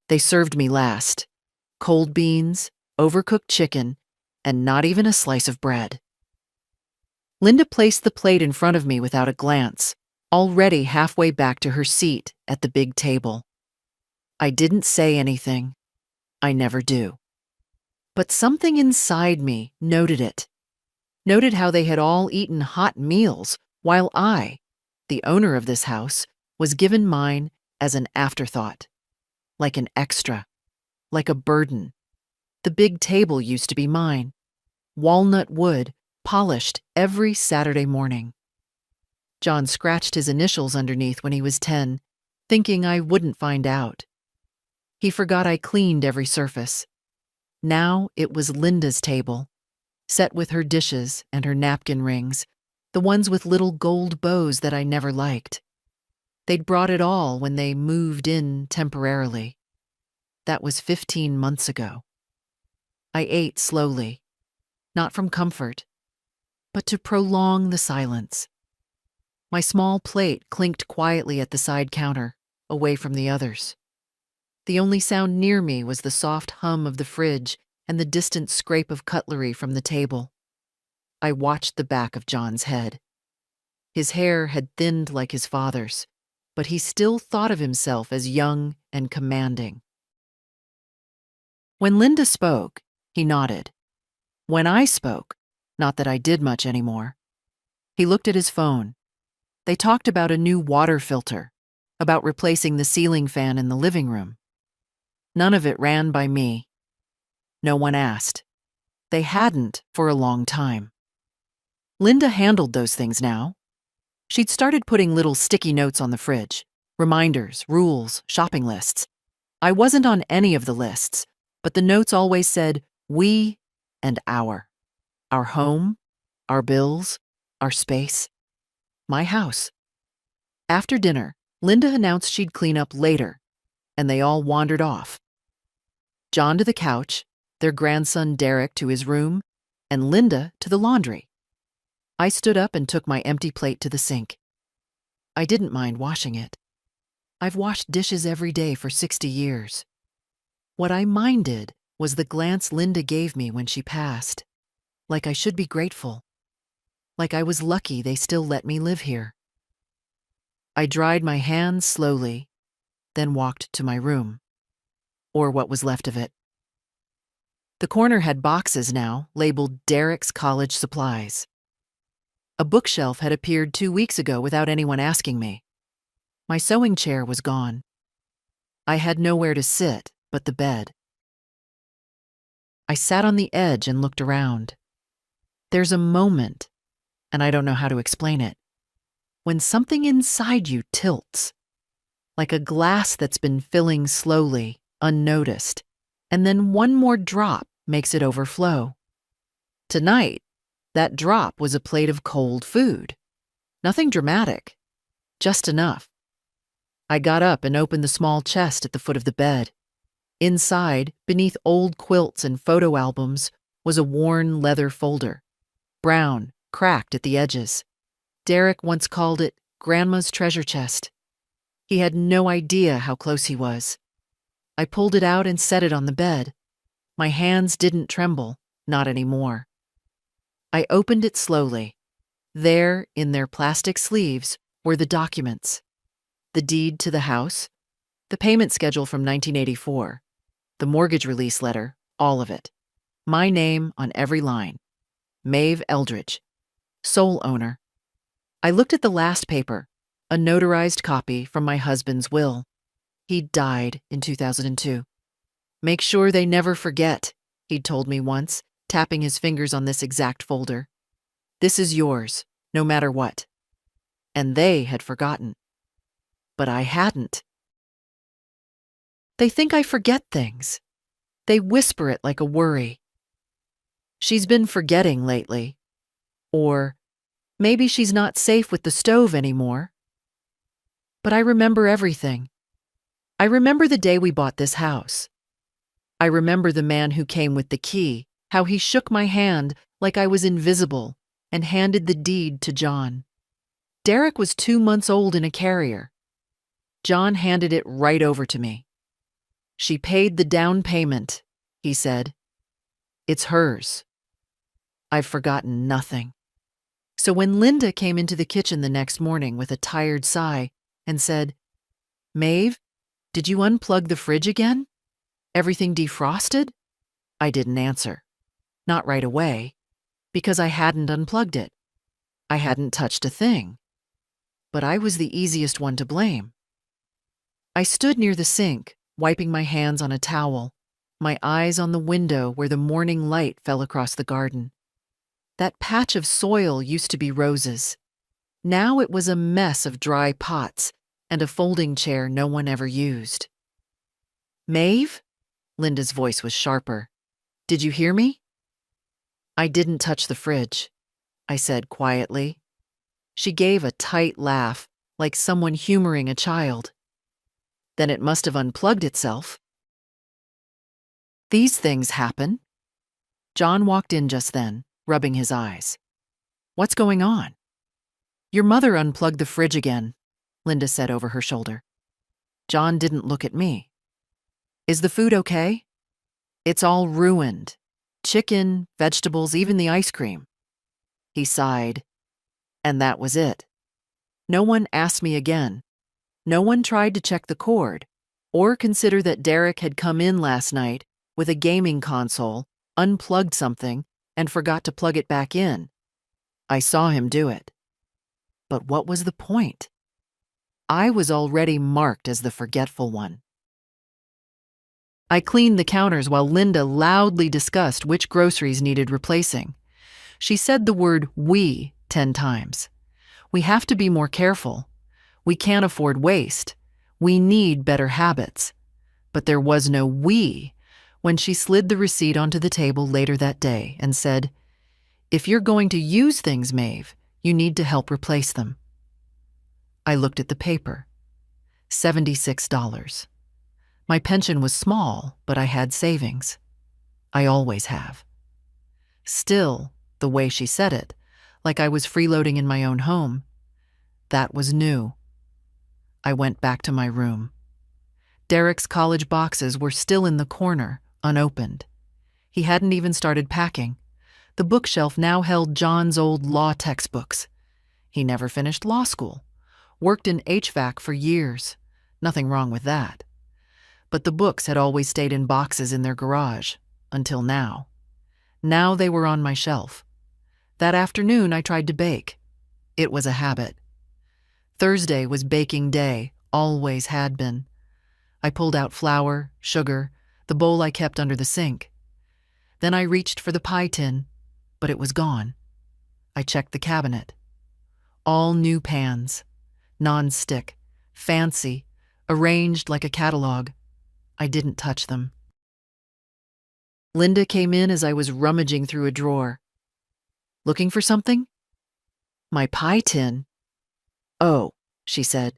They served me last. Cold beans, overcooked chicken, and not even a slice of bread. Linda placed the plate in front of me without a glance, already halfway back to her seat at the big table. I didn't say anything. I never do. But something inside me noted it. Noted how they had all eaten hot meals while I, the owner of this house, was given mine as an afterthought. Like an extra. Like a burden. The big table used to be mine. Walnut wood, polished every Saturday morning. John scratched his initials underneath when he was 10, thinking I wouldn't find out. He forgot I cleaned every surface. Now it was Linda's table, set with her dishes and her napkin rings, the ones with little gold bows that I never liked. They'd brought it all when they moved in temporarily. That was 15 months ago. I ate slowly, not from comfort, but to prolong the silence. My small plate clinked quietly at the side counter, away from the others. The only sound near me was the soft hum of the fridge and the distant scrape of cutlery from the table. I watched the back of John's head. His hair had thinned like his father's, but he still thought of himself as young and commanding. When Linda spoke, he nodded. When I spoke, not that I did much anymore, he looked at his phone. They talked about a new water filter, about replacing the ceiling fan in the living room. None of it ran by me. No one asked. They hadn't for a long time. Linda handled those things now. She'd started putting little sticky notes on the fridge, reminders, rules, shopping lists. I wasn't on any of the lists, but the notes always said we and our home, our bills, our space, my house. After dinner, Linda announced she'd clean up later, and they all wandered off. John to the couch, their grandson Derek to his room, and Linda to the laundry. I stood up and took my empty plate to the sink. I didn't mind washing it. I've washed dishes every day for 60 years. What I minded was the glance Linda gave me when she passed, like I should be grateful, like I was lucky they still let me live here. I dried my hands slowly, then walked to my room, or what was left of it. The corner had boxes now labeled Derek's college supplies. A bookshelf had appeared 2 weeks ago without anyone asking me. My sewing chair was gone. I had nowhere to sit but the bed. I sat on the edge and looked around. There's a moment, and I don't know how to explain it, when something inside you tilts, like a glass that's been filling slowly, unnoticed, and then one more drop makes it overflow. Tonight, that drop was a plate of cold food. Nothing dramatic, just enough. I got up and opened the small chest at the foot of the bed. Inside, beneath old quilts and photo albums, was a worn leather folder, brown, cracked at the edges. Derek once called it Grandma's treasure chest. He had no idea how close he was. I pulled it out and set it on the bed. My hands didn't tremble, not anymore. I opened it slowly. There, in their plastic sleeves, were the documents. The deed to the house, the payment schedule from 1984, the mortgage release letter, all of it. My name on every line. Maeve Eldridge, sole owner. I looked at the last paper, a notarized copy from my husband's will. He died in 2002. Make sure they never forget, he'd told me once, tapping his fingers on this exact folder. This is yours, no matter what. And they had forgotten. But I hadn't. They think I forget things. They whisper it like a worry. She's been forgetting lately. Or maybe she's not safe with the stove anymore. But I remember everything. I remember the day we bought this house. I remember the man who came with the key, how he shook my hand like I was invisible and handed the deed to John. Derek was 2 months old in a carrier. John handed it right over to me. She paid the down payment, he said. It's hers. I've forgotten nothing. So when Linda came into the kitchen the next morning with a tired sigh and said, Maeve, did you unplug the fridge again? Everything defrosted? I didn't answer. Not right away, because I hadn't unplugged it. I hadn't touched a thing. But I was the easiest one to blame. I stood near the sink, wiping my hands on a towel, my eyes on the window where the morning light fell across the garden. That patch of soil used to be roses. Now it was a mess of dry pots and a folding chair no one ever used. Maeve? Linda's voice was sharper. Did you hear me? I didn't touch the fridge, I said quietly. She gave a tight laugh, like someone humoring a child. Then it must have unplugged itself. These things happen. John walked in just then, rubbing his eyes. What's going on? Your mother unplugged the fridge again, Linda said over her shoulder. John didn't look at me. Is the food okay? It's all ruined. Chicken, vegetables, even the ice cream. He sighed. And that was it. No one asked me again. No one tried to check the cord, or consider that Derek had come in last night with a gaming console, unplugged something, and forgot to plug it back in. I saw him do it. But what was the point? I was already marked as the forgetful one. I cleaned the counters while Linda loudly discussed which groceries needed replacing. She said the word "we" 10 times. We have to be more careful. We can't afford waste. We need better habits. But there was no "we" when she slid the receipt onto the table later that day and said, If you're going to use things, Maeve, you need to help replace them. I looked at the paper. $76. My pension was small, but I had savings. I always have. Still, the way she said it, like I was freeloading in my own home, that was new. I went back to my room. Derek's college boxes were still in the corner, unopened. He hadn't even started packing. The bookshelf now held John's old law textbooks. He never finished law school. Worked in HVAC for years. Nothing wrong with that. But the books had always stayed in boxes in their garage, until now. Now they were on my shelf. That afternoon I tried to bake. It was a habit. Thursday was baking day, always had been. I pulled out flour, sugar, the bowl I kept under the sink. Then I reached for the pie tin, but it was gone. I checked the cabinet. All new pans, non-stick, fancy, arranged like a catalog. I didn't touch them. Linda came in as I was rummaging through a drawer. Looking for something? My pie tin. Oh, she said.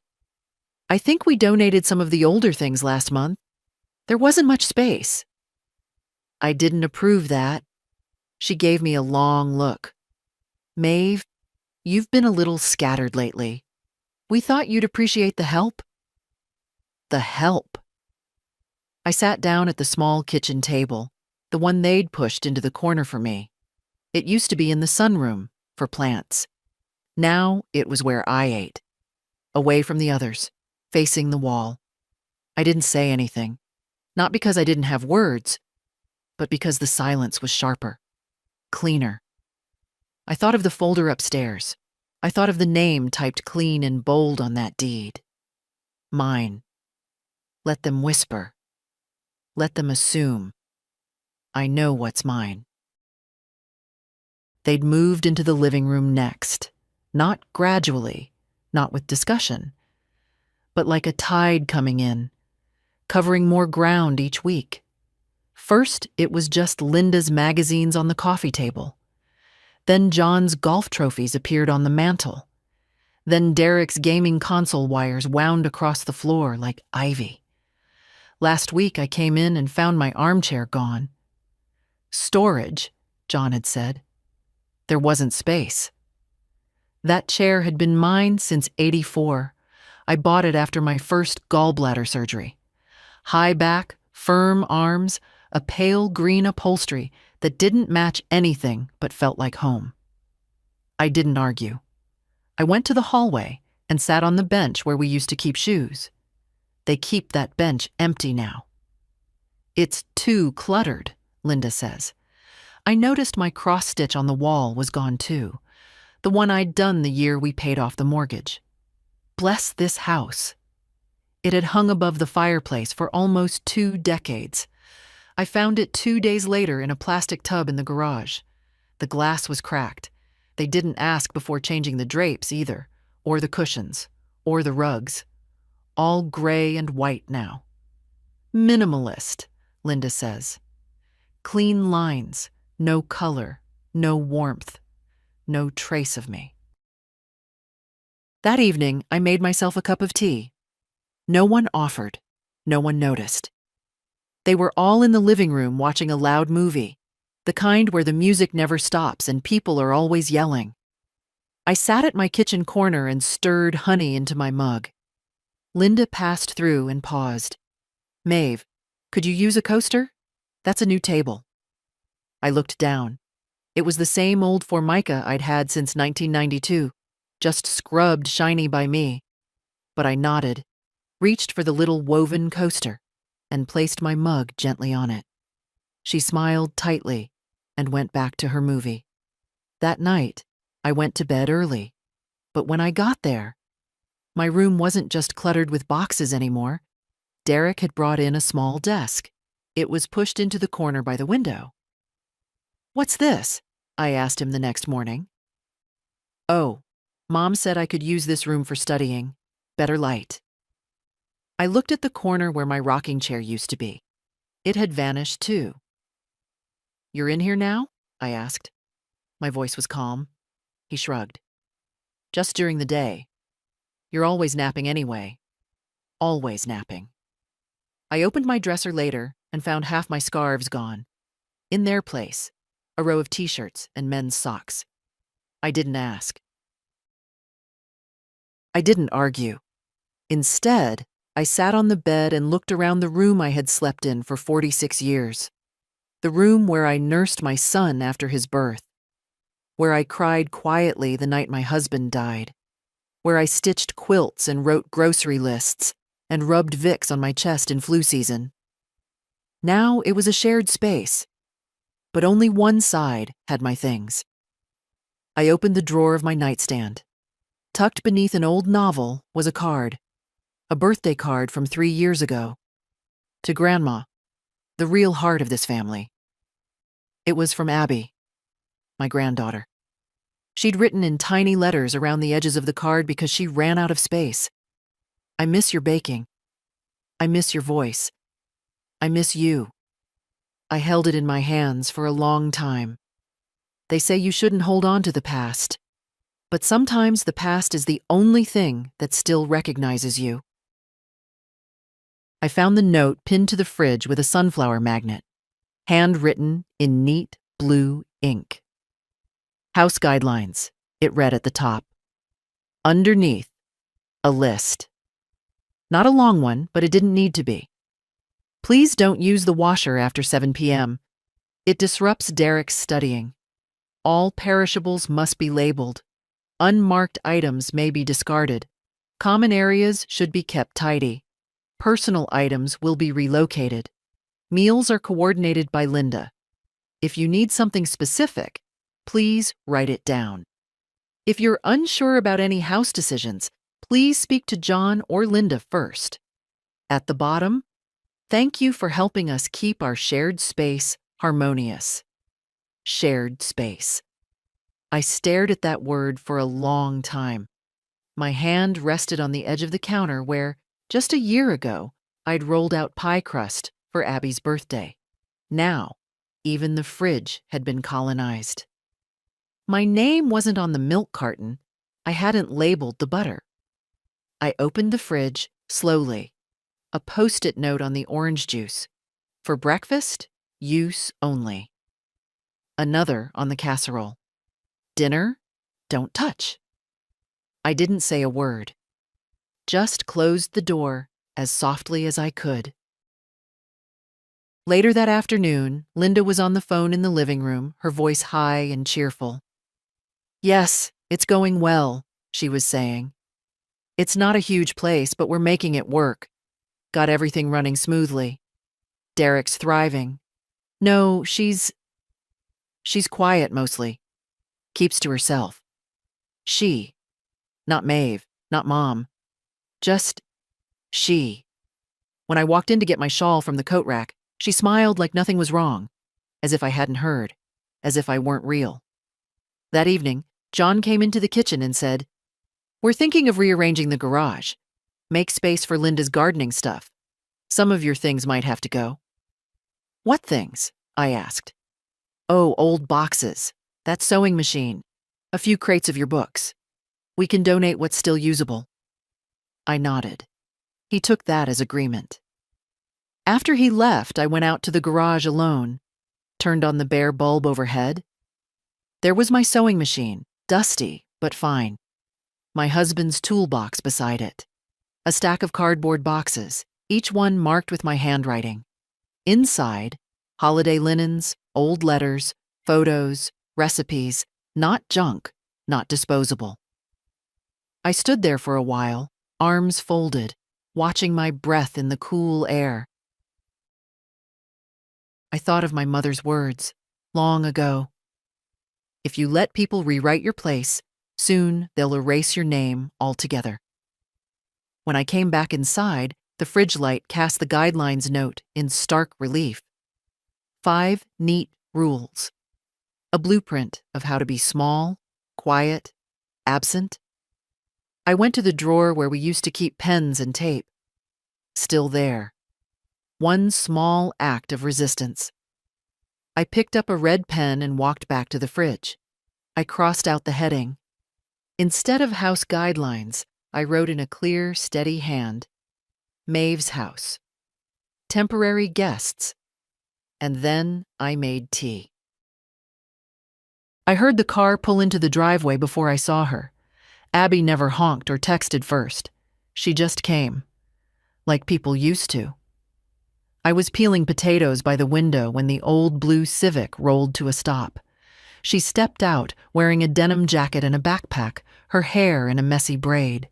I think we donated some of the older things last month. There wasn't much space. I didn't approve that. She gave me a long look. Maeve, you've been a little scattered lately. We thought you'd appreciate the help. The help. I sat down at the small kitchen table, the one they'd pushed into the corner for me. It used to be in the sunroom, for plants. Now it was where I ate, away from the others, facing the wall. I didn't say anything, not because I didn't have words, but because the silence was sharper, cleaner. I thought of the folder upstairs. I thought of the name typed clean and bold on that deed. Mine. Let them whisper. Let them assume. I know what's mine. They'd moved into the living room next, not gradually, not with discussion, but like a tide coming in, covering more ground each week. First, it was just Linda's magazines on the coffee table. Then John's golf trophies appeared on the mantel. Then Derek's gaming console wires wound across the floor like ivy. Last week I came in and found my armchair gone. Storage, John had said. There wasn't space. That chair had been mine since '84. I bought it after my first gallbladder surgery. High back, Firm arms, a pale green upholstery that didn't match anything but felt like home. I didn't argue. I went to the hallway and sat on the bench where we used to keep shoes. They keep that bench empty now. It's too cluttered, Linda says. I noticed my cross-stitch on the wall was gone too, the one I'd done the year we paid off the mortgage. Bless this house. It had hung above the fireplace for almost 2 decades. I found it 2 days later in a plastic tub in the garage. The glass was cracked. They didn't ask before changing the drapes either, or the cushions, or the rugs. All gray and white now. Minimalist, Linda says. Clean lines, no color, no warmth, no trace of me. That evening, I made myself a cup of tea. No one offered. No one noticed. They were all in the living room watching a loud movie, the kind where the music never stops and people are always yelling. I sat at my kitchen corner and stirred honey into my mug. Linda passed through and paused. Maeve, could you use a coaster? That's a new table. I looked down. It was the same old Formica I'd had since 1992, just scrubbed shiny by me. But I nodded, reached for the little woven coaster, and placed my mug gently on it. She smiled tightly and went back to her movie. That night, I went to bed early, but when I got there, my room wasn't just cluttered with boxes anymore. Derek had brought in a small desk. It was pushed into the corner by the window. "What's this?" I asked him the next morning. "Oh, Mom said I could use this room for studying. Better light." I looked at the corner where my rocking chair used to be. It had vanished too. "You're in here now?" I asked. My voice was calm. He shrugged. "Just during the day. You're always napping anyway. Always napping." I opened my dresser later and found half my scarves gone. In their place, a row of t-shirts and men's socks. I didn't ask. I didn't argue. Instead, I sat on the bed and looked around the room I had slept in for 46 years. The room where I nursed my son after his birth. Where I cried quietly the night my husband died. Where I stitched quilts and wrote grocery lists and rubbed Vicks on my chest in flu season. Now it was a shared space, but only one side had my things. I opened the drawer of my nightstand. Tucked beneath an old novel was a card. A birthday card from 3 years ago. To Grandma, the real heart of this family. It was from Abby, my granddaughter. She'd written in tiny letters around the edges of the card because she ran out of space. "I miss your baking. I miss your voice. I miss you." I held it in my hands for a long time. They say you shouldn't hold on to the past, but sometimes the past is the only thing that still recognizes you. I found the note pinned to the fridge with a sunflower magnet, handwritten in neat blue ink. "House guidelines," it read at the top. Underneath, a list. Not a long one, but it didn't need to be. "Please don't use the washer after 7 p.m. It disrupts Derek's studying. All perishables must be labeled. Unmarked items may be discarded. Common areas should be kept tidy. Personal items will be relocated. Meals are coordinated by Linda. If you need something specific, please write it down. If you're unsure about any house decisions, please speak to John or Linda first." At the bottom, "Thank you for helping us keep our shared space harmonious." Shared space. I stared at that word for a long time. My hand rested on the edge of the counter where, just a year ago, I'd rolled out pie crust for Abby's birthday. Now, even the fridge had been colonized. My name wasn't on the milk carton. I hadn't labeled the butter. I opened the fridge slowly. A Post-it note on the orange juice. For breakfast, use only. Another on the casserole. Dinner, don't touch. I didn't say a word. Just closed the door as softly as I could. Later that afternoon, Linda was on the phone in the living room, her voice high and cheerful. "Yes, it's going well," she was saying. "It's not a huge place, but we're making it work. Got everything running smoothly. Derek's thriving. No, she's quiet mostly. Keeps to herself. She. Not Maeve, not Mom. Just she." When I walked in to get my shawl from the coat rack, she smiled like nothing was wrong, as if I hadn't heard, as if I weren't real. That evening, John came into the kitchen and said, "We're thinking of rearranging the garage. Make space for Linda's gardening stuff. Some of your things might have to go." "What things?" I asked. "Oh, old boxes. That sewing machine. A few crates of your books. We can donate what's still usable." I nodded. He took that as agreement. After he left, I went out to the garage alone, turned on the bare bulb overhead. There was my sewing machine, dusty, but fine. My husband's toolbox beside it. A stack of cardboard boxes, each one marked with my handwriting. Inside, holiday linens, old letters, photos, recipes, not junk, not disposable. I stood there for a while, arms folded, watching my breath in the cool air. I thought of my mother's words, long ago. If you let people rewrite your place, soon they'll erase your name altogether. When I came back inside, the fridge light cast the guidelines note in stark relief. 5 neat rules. A blueprint of how to be small, quiet, absent. I went to the drawer where we used to keep pens and tape. Still there. One small act of resistance. I picked up a red pen and walked back to the fridge. I crossed out the heading. Instead of house guidelines, I wrote in a clear, steady hand, Maeve's house. Temporary guests. And then I made tea. I heard the car pull into the driveway before I saw her. Abby never honked or texted first. She just came. Like people used to. I was peeling potatoes by the window when the old blue Civic rolled to a stop. She stepped out, wearing a denim jacket and a backpack, her hair in a messy braid.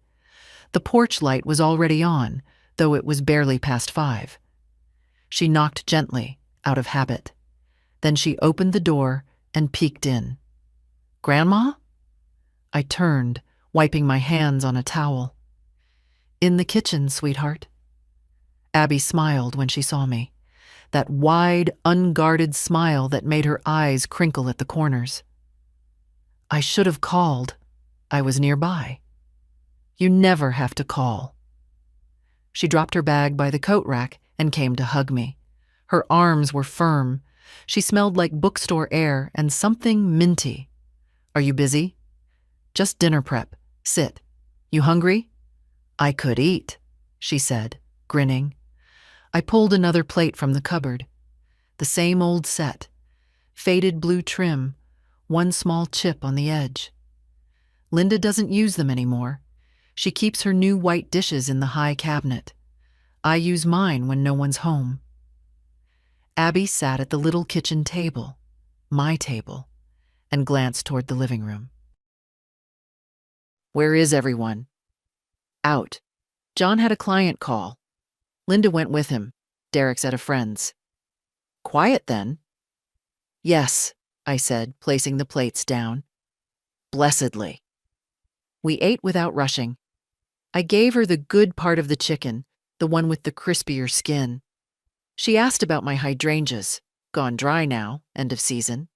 The porch light was already on, though it was barely past 5. She knocked gently, out of habit. Then she opened the door and peeked in. "Grandma?" I turned, wiping my hands on a towel. "In the kitchen, sweetheart." Abby smiled when she saw me, that wide, unguarded smile that made her eyes crinkle at the corners. "I should have called. I was nearby." "You never have to call." She dropped her bag by the coat rack and came to hug me. Her arms were firm. She smelled like bookstore air and something minty. "Are you busy?" "Just dinner prep. Sit. You hungry?" "I could eat," she said, grinning. I pulled another plate from the cupboard. The same old set. Faded blue trim, one small chip on the edge. Linda doesn't use them anymore. She keeps her new white dishes in the high cabinet. I use mine when no one's home. Abby sat at the little kitchen table, my table, and glanced toward the living room. "Where is everyone?" "Out. John had a client call. Linda went with him. Derek's at a friend's." "Quiet then?" "Yes," I said, placing the plates down. "Blessedly." We ate without rushing. I gave her the good part of the chicken, the one with the crispier skin. She asked about my hydrangeas, gone dry now, end of season,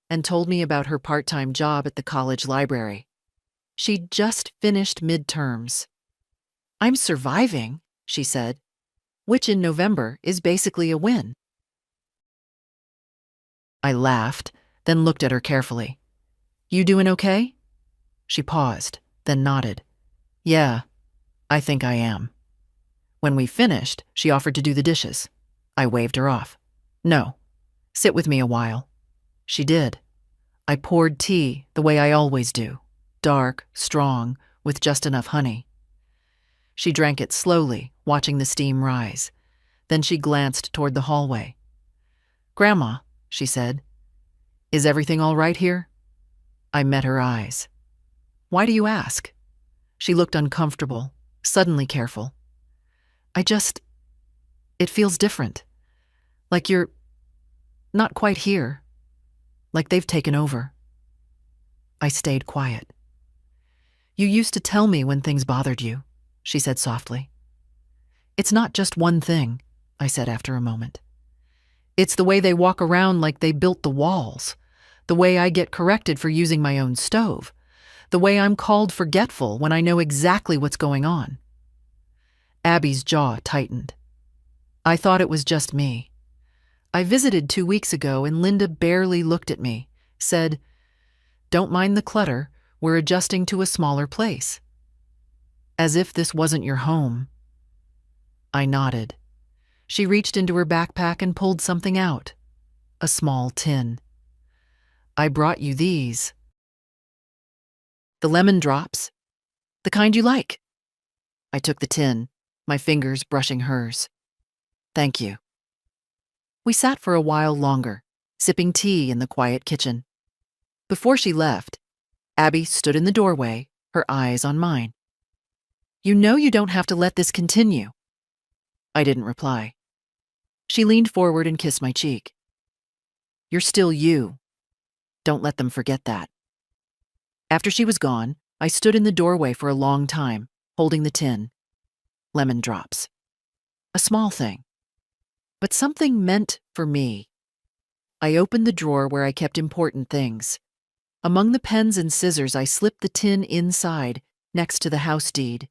and told me about her part-time job at the college library. She'd just finished midterms. "I'm surviving," she said, which in November is basically a win. I laughed, then looked at her carefully. "You doing okay?" She paused, then nodded. "Yeah, I think I am." When we finished, she offered to do the dishes. I waved her off. "No, sit with me a while." She did. I poured tea the way I always do, dark, strong, with just enough honey. She drank it slowly, watching the steam rise. Then she glanced toward the hallway. "Grandma," she said, "is everything all right here?" I met her eyes. "Why do you ask?" She looked uncomfortable, suddenly careful. It feels different. Like you're not quite here. Like they've taken over." I stayed quiet. "You used to tell me when things bothered you," she said softly. "It's not just one thing," I said after a moment. "It's the way they walk around like they built the walls, the way I get corrected for using my own stove, the way I'm called forgetful when I know exactly what's going on." Abby's jaw tightened. "I thought it was just me. I visited 2 weeks ago and Linda barely looked at me, said, 'Don't mind the clutter, we're adjusting to a smaller place.' As if this wasn't your home." I nodded. She reached into her backpack and pulled something out. A small tin. "I brought you these. The lemon drops. The kind you like." I took the tin, my fingers brushing hers. "Thank you." We sat for a while longer, sipping tea in the quiet kitchen. Before she left, Abby stood in the doorway, her eyes on mine. "You know you don't have to let this continue." I didn't reply. She leaned forward and kissed my cheek. "You're still you. Don't let them forget that." After she was gone, I stood in the doorway for a long time, holding the tin. Lemon drops. A small thing. But something meant for me. I opened the drawer where I kept important things. Among the pens and scissors, I slipped the tin inside, next to the house deed.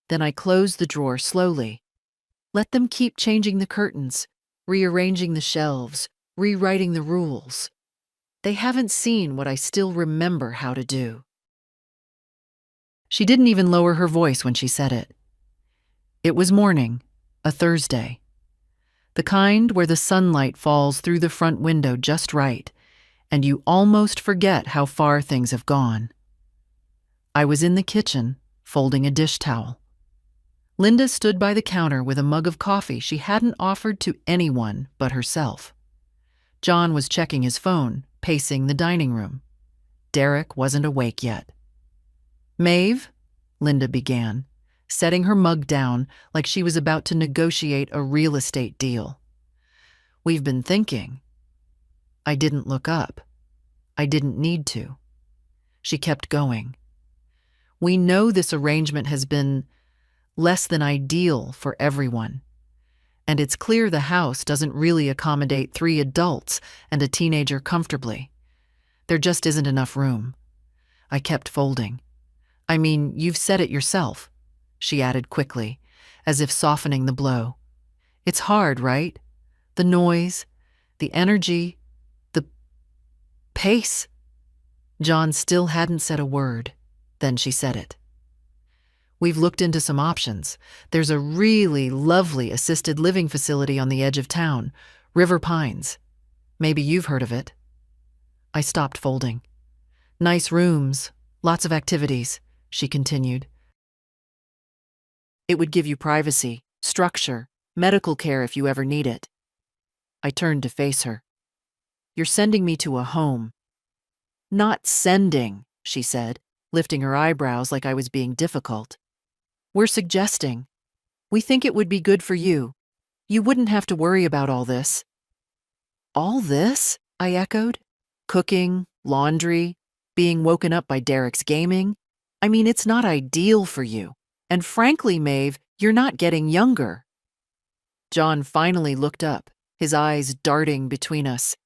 Then I closed the drawer slowly. Let them keep changing the curtains, rearranging the shelves, rewriting the rules. They haven't seen what I still remember how to do. She didn't even lower her voice when she said it. It was morning, a Thursday. The kind where the sunlight falls through the front window just right, and you almost forget how far things have gone. I was in the kitchen, folding a dish towel. Linda stood by the counter with a mug of coffee she hadn't offered to anyone but herself. John was checking his phone, pacing the dining room. Derek wasn't awake yet. "Maeve," Linda began, setting her mug down like she was about to negotiate a real estate deal. "We've been thinking." I didn't look up. I didn't need to. She kept going. "We know this arrangement has been less than ideal for everyone. And it's clear the house doesn't really accommodate 3 adults and a teenager comfortably. There just isn't enough room." I kept folding. "I mean, you've said it yourself," she added quickly, as if softening the blow. "It's hard, right? The noise, the energy, the pace." John still hadn't said a word. Then she said it. "We've looked into some options. There's a really lovely assisted living facility on the edge of town, River Pines. Maybe you've heard of it." I stopped folding. "Nice rooms, lots of activities," she continued. "It would give you privacy, structure, medical care if you ever need it." I turned to face her. "You're sending me to a home." "Not sending," she said, lifting her eyebrows like I was being difficult. "We're suggesting. We think it would be good for you. You wouldn't have to worry about all this." "All this?" I echoed. "Cooking, laundry, being woken up by Derek's gaming. I mean, it's not ideal for you. And frankly, Maeve, you're not getting younger." John finally looked up, his eyes darting between us.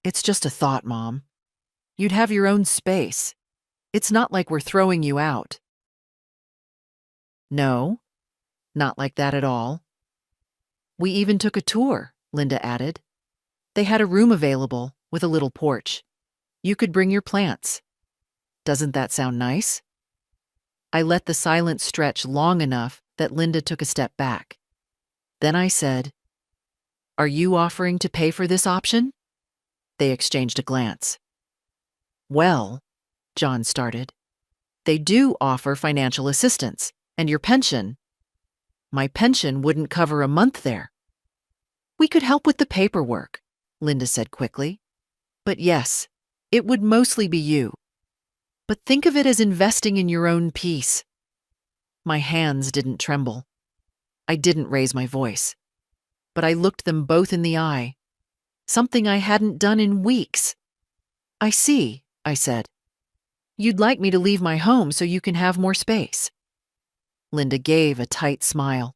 "It's just a thought, Mom. You'd have your own space. It's not like we're throwing you out." "No, not like that at all." "We even took a tour," Linda added. "They had a room available with a little porch. You could bring your plants. Doesn't that sound nice?" I let the silence stretch long enough that Linda took a step back. Then I said, "Are you offering to pay for this option?" They exchanged a glance. "Well," John started, "they do offer financial assistance, and your pension." "My pension wouldn't cover a month there." "We could help with the paperwork. Linda said quickly. But yes, it would mostly be you. But think of it as investing in your own peace. My hands didn't tremble. I didn't raise my voice. But I looked them both in the eye, something I hadn't done in weeks. I see, I said. You'd like me to leave my home so you can have more space. Linda gave a tight smile.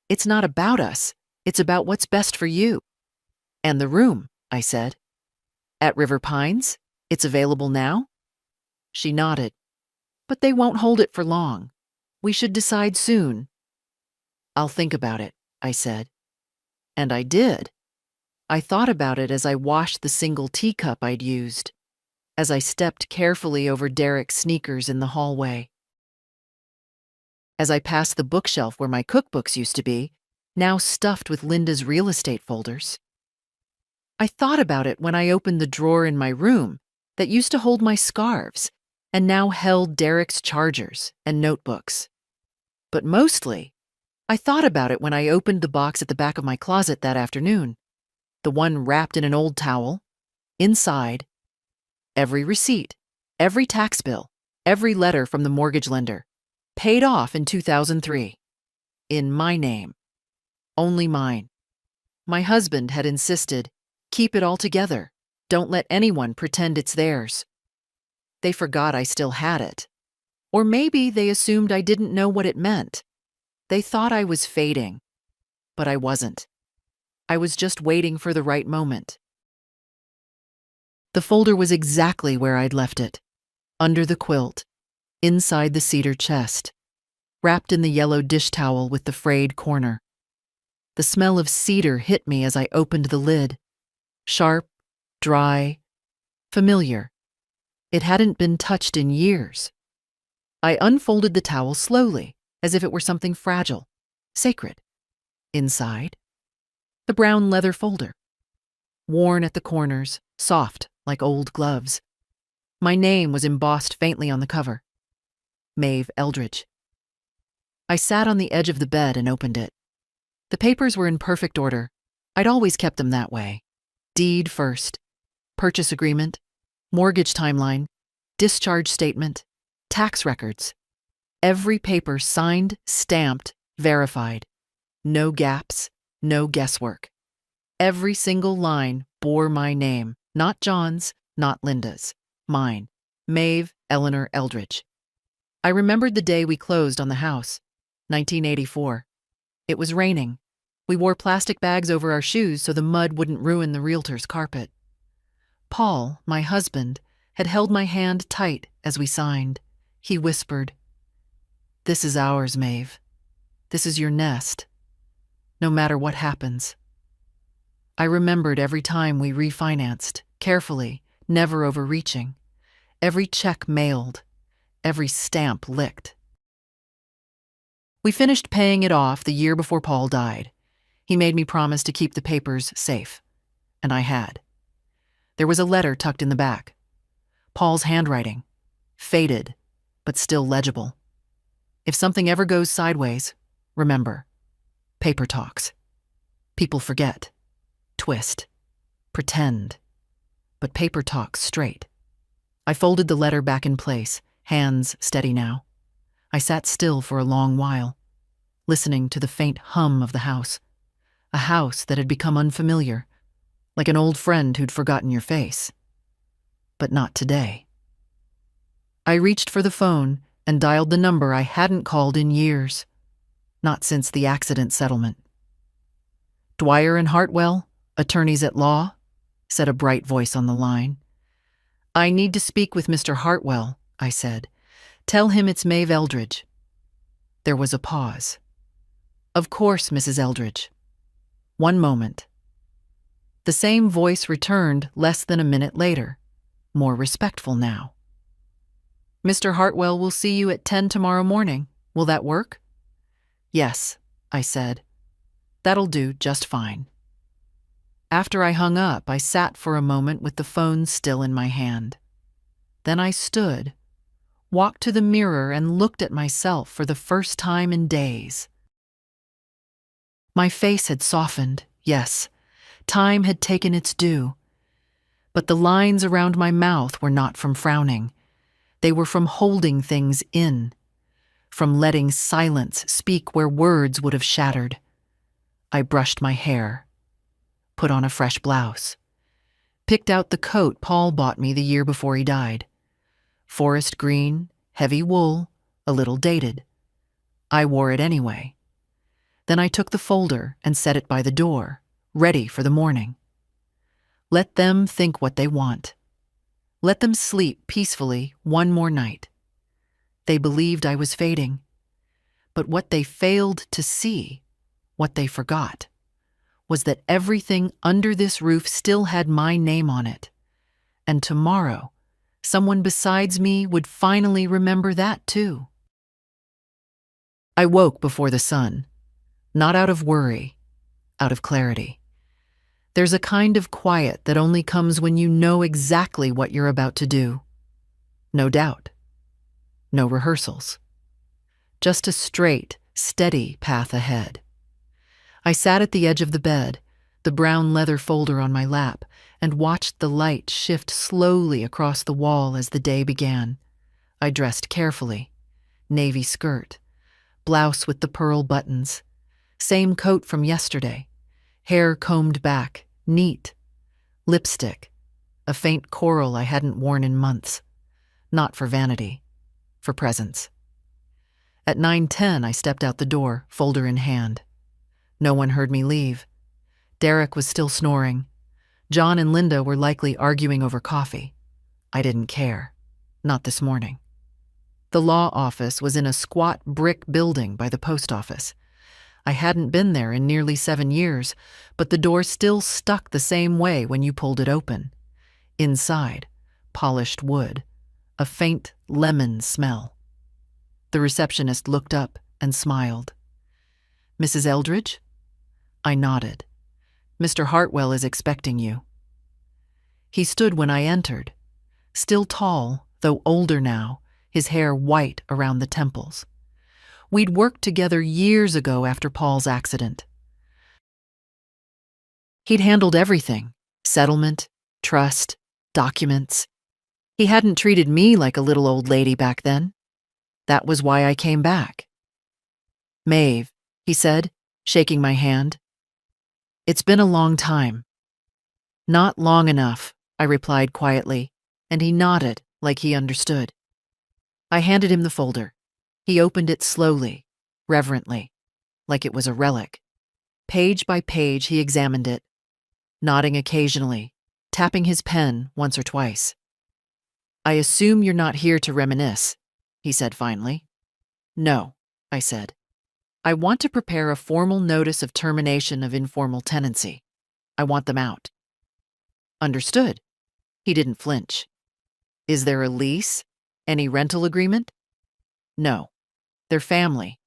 It's not about us. It's about what's best for you. And the room, I said. At River Pines? It's available now? She nodded. But they won't hold it for long. We should decide soon. I'll think about it, I said. And I did. I thought about it as I washed the single teacup I'd used, as I stepped carefully over Derek's sneakers in the hallway, as I passed the bookshelf where my cookbooks used to be, now stuffed with Linda's real estate folders. I thought about it when I opened the drawer in my room that used to hold my scarves and now held Derek's chargers and notebooks. But mostly, I thought about it when I opened the box at the back of my closet that afternoon, the one wrapped in an old towel. Inside, every receipt, every tax bill, every letter from the mortgage lender, paid off in 2003. In my name. Only mine. My husband had insisted, keep it all together. Don't let anyone pretend it's theirs. They forgot I still had it. Or maybe they assumed I didn't know what it meant. They thought I was fading. But I wasn't. I was just waiting for the right moment. The folder was exactly where I'd left it. Under the quilt, inside the cedar chest, wrapped in the yellow dish towel with the frayed corner. The smell of cedar hit me as I opened the lid. Sharp, dry, familiar. It hadn't been touched in years. I unfolded the towel slowly, as if it were something fragile, sacred. Inside, the brown leather folder. Worn at the corners, soft like old gloves. My name was embossed faintly on the cover. Maeve Eldridge. I sat on the edge of the bed and opened it. The papers were in perfect order. I'd always kept them that way. Deed first, purchase agreement, mortgage timeline, discharge statement, tax records. Every paper signed, stamped, verified. No gaps, no guesswork. Every single line bore my name, not John's, not Linda's, mine, Maeve Eleanor Eldridge. I remembered the day we closed on the house, 1984. It was raining. We wore plastic bags over our shoes so the mud wouldn't ruin the realtor's carpet. Paul, my husband, had held my hand tight as we signed. He whispered, "This is ours, Maeve. This is your nest. No matter what happens." I remembered every time we refinanced, carefully, never overreaching. Every check mailed, every stamp licked. We finished paying it off the year before Paul died. He made me promise to keep the papers safe, and I had. There was a letter tucked in the back. Paul's handwriting, faded, but still legible. If something ever goes sideways, remember, paper talks. People forget, twist, pretend, but paper talks straight. I folded the letter back in place, hands steady now. I sat still for a long while, listening to the faint hum of the house, a house that had become unfamiliar, like an old friend who'd forgotten your face. But not today. I reached for the phone and dialed the number I hadn't called in years, not since the accident settlement. "Dwyer and Hartwell, attorneys at law," said a bright voice on the line. "I need to speak with Mr. Hartwell," I said. "Tell him it's Maeve Eldridge." There was a pause. "Of course, Mrs. Eldridge. One moment." The same voice returned less than a minute later, more respectful now. "Mr. Hartwell will see you at 10 tomorrow morning. Will that work?" "Yes," I said. "That'll do just fine." After I hung up, I sat for a moment with the phone still in my hand. Then I stood, walked to the mirror and looked at myself for the first time in days. My face had softened, yes, Time had taken its due. But the lines around my mouth were not from frowning. They were from holding things in, from letting silence speak where words would have shattered. I brushed my hair, put on a fresh blouse, picked out the coat Paul bought me the year before he died. Forest green, heavy wool, a little dated. I wore it anyway. Then I took the folder and set it by the door, ready for the morning. Let them think what they want. Let them sleep peacefully one more night. They believed I was fading. But what they failed to see, what they forgot, was that everything under this roof still had my name on it. And tomorrow, someone besides me would finally remember that too. I woke before the sun, not out of worry, out of clarity. There's a kind of quiet that only comes when you know exactly what you're about to do. No doubt. No rehearsals. Just a straight, steady path ahead. I sat at the edge of the bed, the brown leather folder on my lap, and watched the light shift slowly across the wall as the day began. I dressed carefully. Navy skirt, blouse with the pearl buttons, same coat from yesterday, hair combed back, neat, lipstick, a faint coral I hadn't worn in months. Not for vanity, for presence. At 9:10, I stepped out the door, folder in hand. No one heard me leave. Derek was still snoring. John and Linda were likely arguing over coffee. I didn't care. Not this morning. The law office was in a squat brick building by the post office. I hadn't been there in nearly 7 years, but the door still stuck the same way when you pulled it open. Inside, polished wood, a faint lemon smell. The receptionist looked up and smiled. "Mrs. Eldridge?" I nodded. "Mr. Hartwell is expecting you." He stood when I entered, still tall, though older now, his hair white around the temples. We'd worked together years ago after Paul's accident. He'd handled everything: settlement, trust, documents. He hadn't treated me like a little old lady back then. That was why I came back. "Maeve," he said, shaking my hand. "It's been a long time." "Not long enough," I replied quietly, and he nodded like he understood. I handed him the folder. He opened it slowly, reverently, like it was a relic. Page by page he examined it, nodding occasionally, tapping his pen once or twice. "I assume you're not here to reminisce," he said finally. "No," I said. "I want to prepare a formal notice of termination of informal tenancy. I want them out." "Understood." He didn't flinch. "Is there a lease? Any rental agreement?" "No. They're family.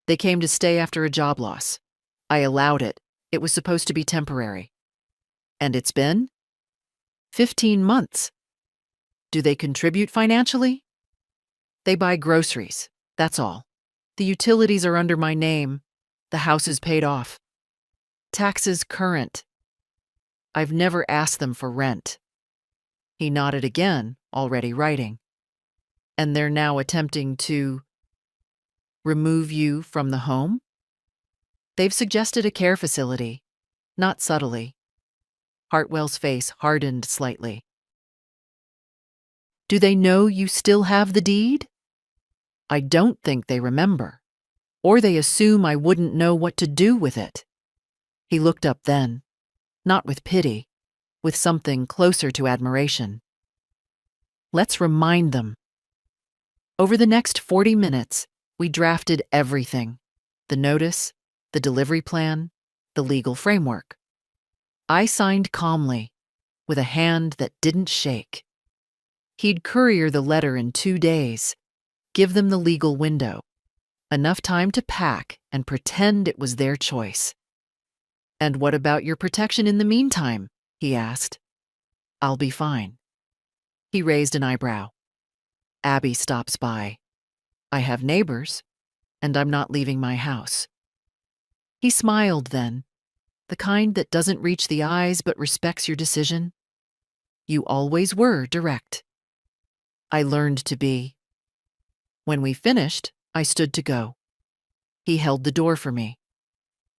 They came to stay after a job loss. I allowed it. It was supposed to be temporary." "And it's been?" 15 months. "Do they contribute financially?" "They buy groceries, that's all. The utilities are under my name. The house is paid off. Taxes current. I've never asked them for rent." He nodded again, already writing. "And they're now attempting to remove you from the home?" "They've suggested a care facility, not subtly." Hartwell's face hardened slightly. "Do they know you still have the deed?" "I don't think they remember. Or they assume I wouldn't know what to do with it." He looked up then, not with pity, with something closer to admiration. "Let's remind them." Over the next 40 minutes, we drafted everything: the notice, the delivery plan, the legal framework. I signed calmly, with a hand that didn't shake. He'd courier the letter in 2 days, give them the legal window, enough time to pack and pretend it was their choice. "And what about your protection in the meantime?" he asked. "I'll be fine." He raised an eyebrow. "Abby stops by. I have neighbors, and I'm not leaving my house." He smiled then, the kind that doesn't reach the eyes but respects your decision. You always were direct. I learned to be. When we finished, I stood to go. He held the door for me.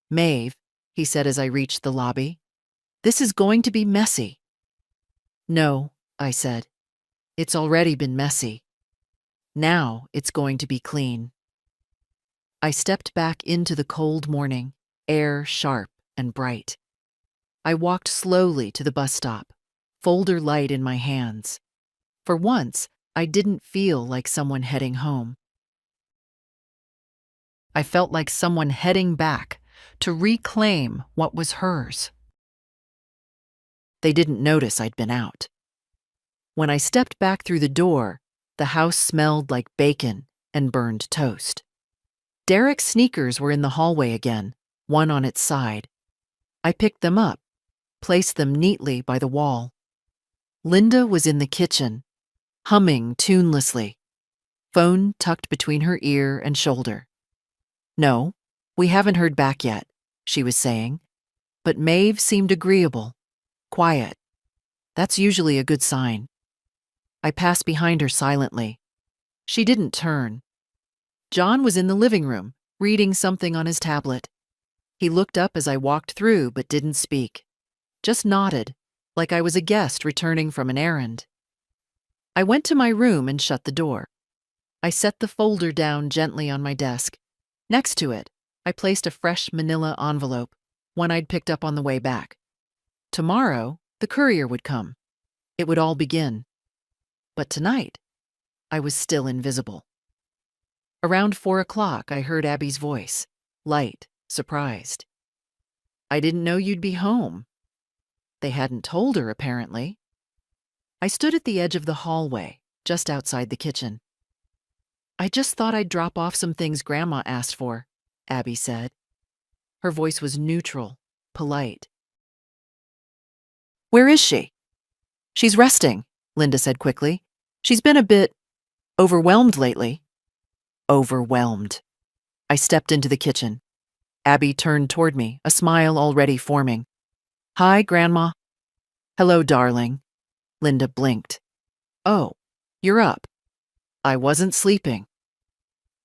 Maeve, he said as I reached the lobby, this is going to be messy. No, I said. It's already been messy. Now it's going to be clean. I stepped back into the cold morning, air sharp and bright. I walked slowly to the bus stop, folder light in my hands. For once, I didn't feel like someone heading home. I felt like someone heading back to reclaim what was hers. They didn't notice I'd been out. When I stepped back through the door, the house smelled like bacon and burned toast. Derek's sneakers were in the hallway again, one on its side. I picked them up, placed them neatly by the wall. Linda was in the kitchen, humming tunelessly, phone tucked between her ear and shoulder. No, we haven't heard back yet, she was saying, but Maeve seemed agreeable, quiet. That's usually a good sign. I passed behind her silently. She didn't turn. John was in the living room, reading something on his tablet. He looked up as I walked through but didn't speak, just nodded, like I was a guest returning from an errand. I went to my room and shut the door. I set the folder down gently on my desk. Next to it, I placed a fresh manila envelope, one I'd picked up on the way back. Tomorrow, the courier would come. It would all begin. But tonight, I was still invisible. Around 4 o'clock, I heard Abby's voice, light, surprised. I didn't know you'd be home. They hadn't told her, apparently. I stood at the edge of the hallway, just outside the kitchen. I just thought I'd drop off some things Grandma asked for, Abby said. Her voice was neutral, polite. Where is she? She's resting, Linda said quickly. She's been a bit overwhelmed lately. Overwhelmed. I stepped into the kitchen. Abby turned toward me, a smile already forming. Hi, Grandma. Hello, darling. Linda blinked. Oh, you're up. I wasn't sleeping.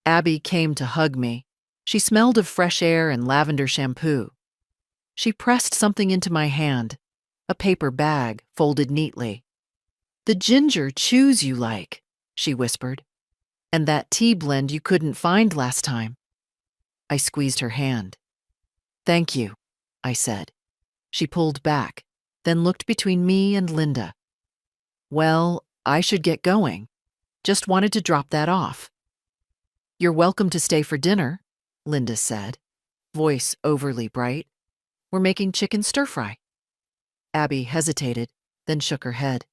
Abby came to hug me. She smelled of fresh air and lavender shampoo. She pressed something into my hand, a paper bag folded neatly. The ginger chews you like, she whispered, and that tea blend you couldn't find last time. I squeezed her hand. Thank you, I said. She pulled back, then looked between me and Linda. Well, I should get going. Just wanted to drop that off. You're welcome to stay for dinner, Linda said, voice overly bright. We're making chicken stir-fry. Abby hesitated, then shook her head.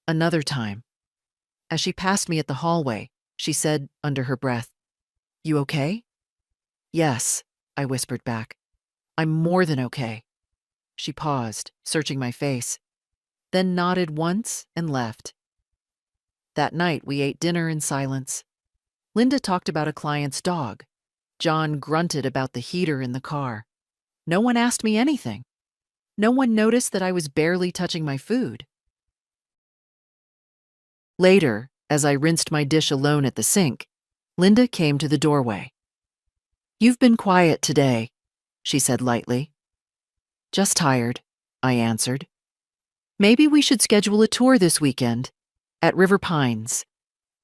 Another time. As she passed me at the hallway, she said under her breath, You okay? Yes, I whispered back. I'm more than okay. She paused, searching my face, then nodded once and left. That night, we ate dinner in silence. Linda talked about a client's dog. John grunted about the heater in the car. No one asked me anything. No one noticed that I was barely touching my food. Later, as I rinsed my dish alone at the sink, Linda came to the doorway. You've been quiet today, she said lightly. Just tired, I answered. Maybe we should schedule a tour this weekend. At River Pines.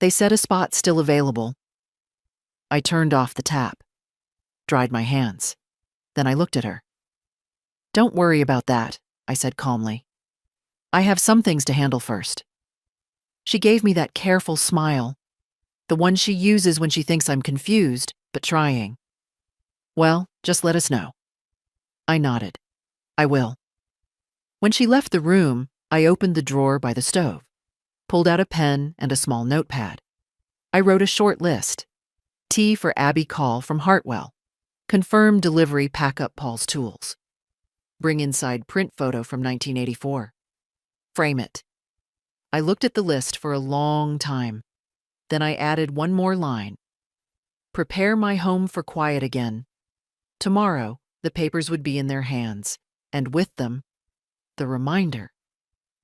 They said a spot's still available. I turned off the tap, dried my hands. Then I looked at her. Don't worry about that, I said calmly. I have some things to handle first. She gave me that careful smile, the one she uses when she thinks I'm confused, but trying. Well, just let us know. I nodded. I will. When she left the room, I opened the drawer by the stove, pulled out a pen and a small notepad. I wrote a short list. Tea for Abby Call from Hartwell. Confirm delivery pack up Paul's tools. Bring inside print photo from 1984. Frame it. I looked at the list for a long time. Then I added one more line. Prepare my home for quiet again. Tomorrow, the papers would be in their hands. And with them, the reminder.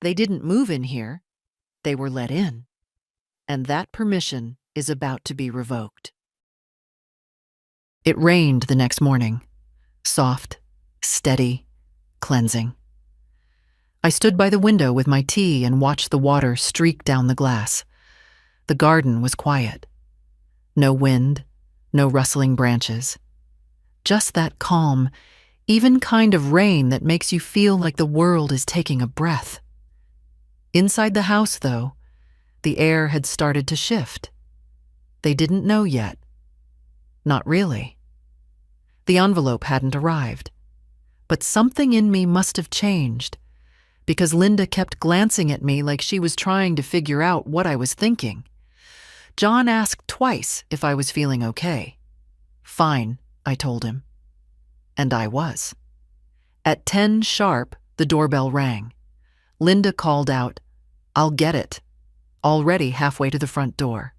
They didn't move in here, they were let in. And that permission is about to be revoked. It rained the next morning. Soft, steady, cleansing. I stood by the window with my tea and watched the water streak down the glass. The garden was quiet. No wind, no rustling branches. Just that calm, even kind of rain that makes you feel like the world is taking a breath. Inside the house, though, the air had started to shift. They didn't know yet. Not really. The envelope hadn't arrived. But something in me must have changed, because Linda kept glancing at me like she was trying to figure out what I was thinking. John asked twice if I was feeling okay. Fine, I told him. And I was. At 10 sharp, the doorbell rang. Linda called out, "I'll get it," already halfway to the front door.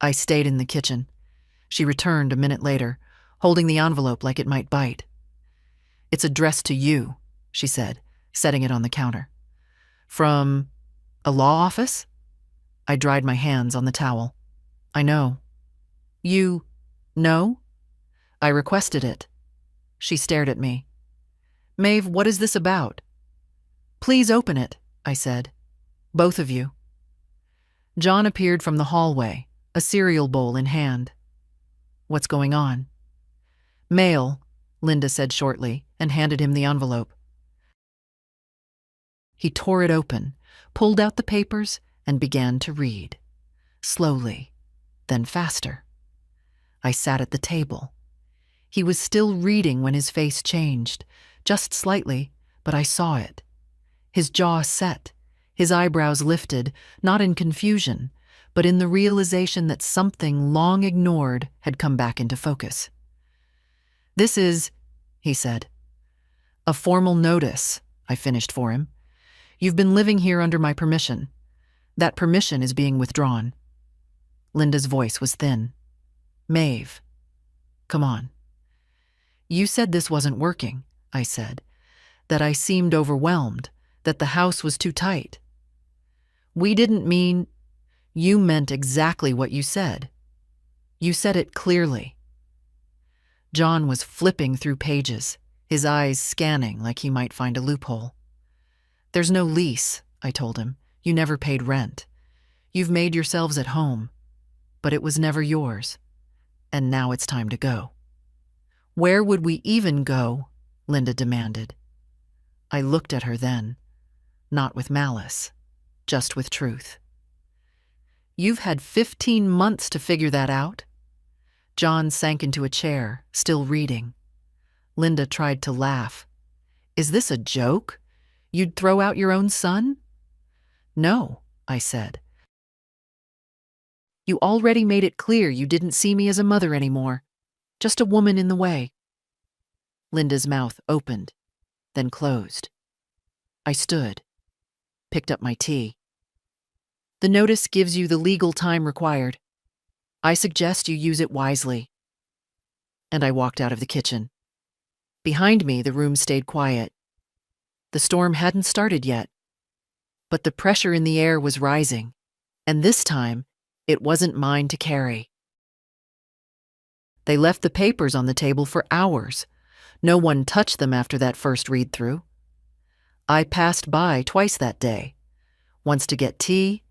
I stayed in the kitchen. She returned a minute later, holding the envelope like it might bite. "It's addressed to you," she said, setting it on the counter. "From a law office?" I dried my hands on the towel. "I know." "You know?" "I requested it." She stared at me. "Maeve, what is this about?" "Please open it," I said. "Both of you." John appeared from the hallway, a cereal bowl in hand. "What's going on?" "Mail," Linda said shortly, and handed him the envelope. He tore it open, pulled out the papers, and began to read. Slowly, then faster. I sat at the table. He was still reading when his face changed, just slightly, but I saw it. His jaw set, his eyebrows lifted, not in confusion, but in the realization that something long ignored had come back into focus. "This is," he said. "A formal notice," I finished for him. "You've been living here under my permission. That permission is being withdrawn." Linda's voice was thin. "Maeve, come on." "You said this wasn't working," I said, "that I seemed overwhelmed, that the house was too tight." "We didn't mean—" "You meant exactly what you said. You said it clearly." John was flipping through pages, his eyes scanning like he might find a loophole. "There's no lease," I told him. "You never paid rent. You've made yourselves at home, but it was never yours. And now it's time to go." "Where would we even go?" Linda demanded. I looked at her then, not with malice, just with truth. "You've had 15 months to figure that out?" John sank into a chair, still reading. Linda tried to laugh. "Is this a joke? You'd throw out your own son?" "No," I said. "You already made it clear you didn't see me as a mother anymore, just a woman in the way." Linda's mouth opened, then closed. I stood, picked up my tea. "The notice gives you the legal time required. I suggest you use it wisely." And I walked out of the kitchen. Behind me, the room stayed quiet. The storm hadn't started yet, but the pressure in the air was rising, and this time, it wasn't mine to carry. They left the papers on the table for hours. No one touched them after that first read-through. I passed by twice that day, once to get tea,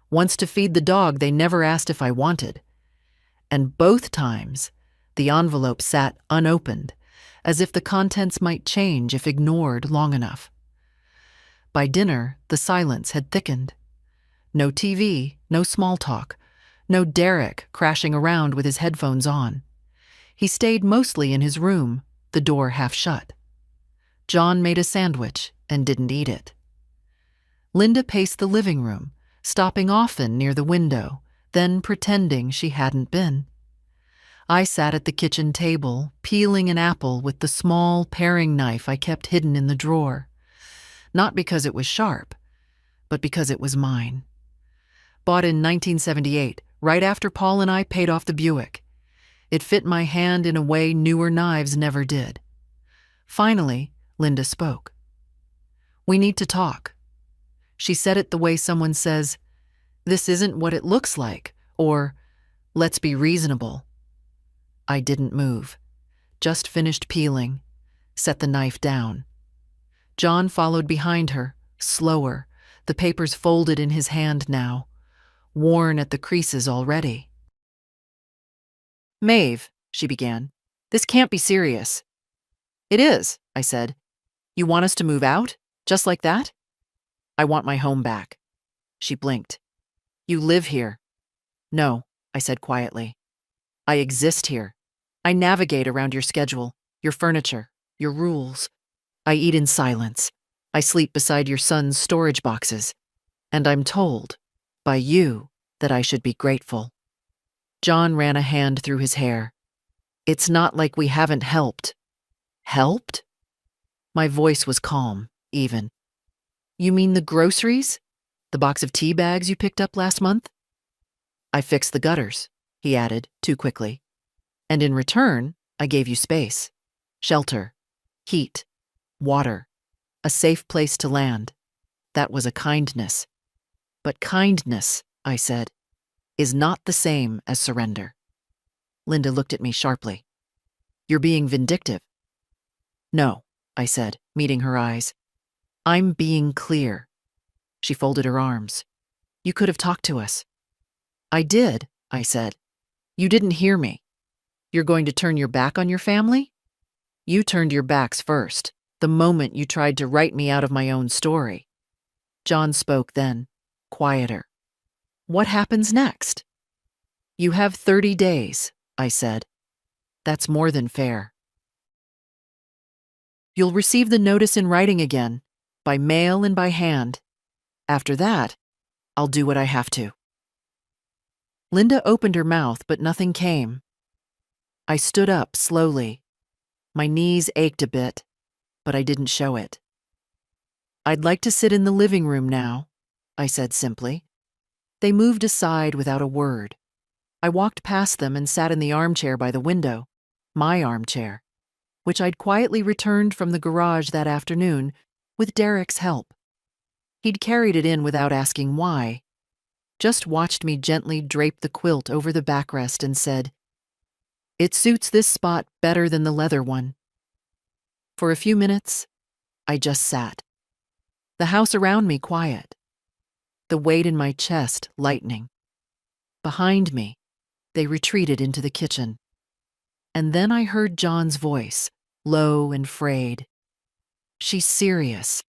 once to feed the dog they never asked if I wanted. And both times, the envelope sat unopened, as if the contents might change if ignored long enough. By dinner, the silence had thickened. No TV, no small talk, no Derek crashing around with his headphones on. He stayed mostly in his room, the door half shut. John made a sandwich and didn't eat it. Linda paced the living room, stopping often near the window, then pretending she hadn't been. I sat at the kitchen table, peeling an apple with the small paring knife I kept hidden in the drawer. Not because it was sharp, but because it was mine. Bought in 1978, right after Paul and I paid off the Buick. It fit my hand in a way newer knives never did. Finally, Linda spoke. "We need to talk." She said it the way someone says, "This isn't what it looks like," or "Let's be reasonable." I didn't move, just finished peeling, set the knife down. John followed behind her, slower, the papers folded in his hand now, worn at the creases already. "Maeve," she began, "this can't be serious." "It is," I said. "You want us to move out? Just like that?" "I want my home back." She blinked. "You live here." "No," I said quietly. "I exist here. I navigate around your schedule, your furniture, your rules. I eat in silence. I sleep beside your son's storage boxes. And I'm told, by you, that I should be grateful." John ran a hand through his hair. "It's not like we haven't helped." "Helped?" My voice was calm, even. "You mean the groceries? The box of tea bags you picked up last month?" "I fixed the gutters," he added, too quickly. "And in return, I gave you space, shelter, heat, water, a safe place to land. That was a kindness. But kindness," I said, "is not the same as surrender." Linda looked at me sharply. "You're being vindictive." "No," I said, meeting her eyes. "I'm being clear." She folded her arms. "You could have talked to us." "I did," I said. "You didn't hear me. You're going to turn your back on your family? You turned your backs first, the moment you tried to write me out of my own story." John spoke then, quieter. "What happens next?" "You have 30 days, I said. "That's more than fair. You'll receive the notice in writing again, by mail and by hand. After that, I'll do what I have to." Linda opened her mouth, but nothing came. I stood up slowly. My knees ached a bit, but I didn't show it. "I'd like to sit in the living room now," I said simply. They moved aside without a word. I walked past them and sat in the armchair by the window, my armchair, which I'd quietly returned from the garage that afternoon with Derek's help. He'd carried it in without asking why, just watched me gently drape the quilt over the backrest and said, "It suits this spot better than the leather one." For a few minutes, I just sat. The house around me quiet. The weight in my chest lightening. Behind me, they retreated into the kitchen. And then I heard John's voice, low and frayed. "She's serious."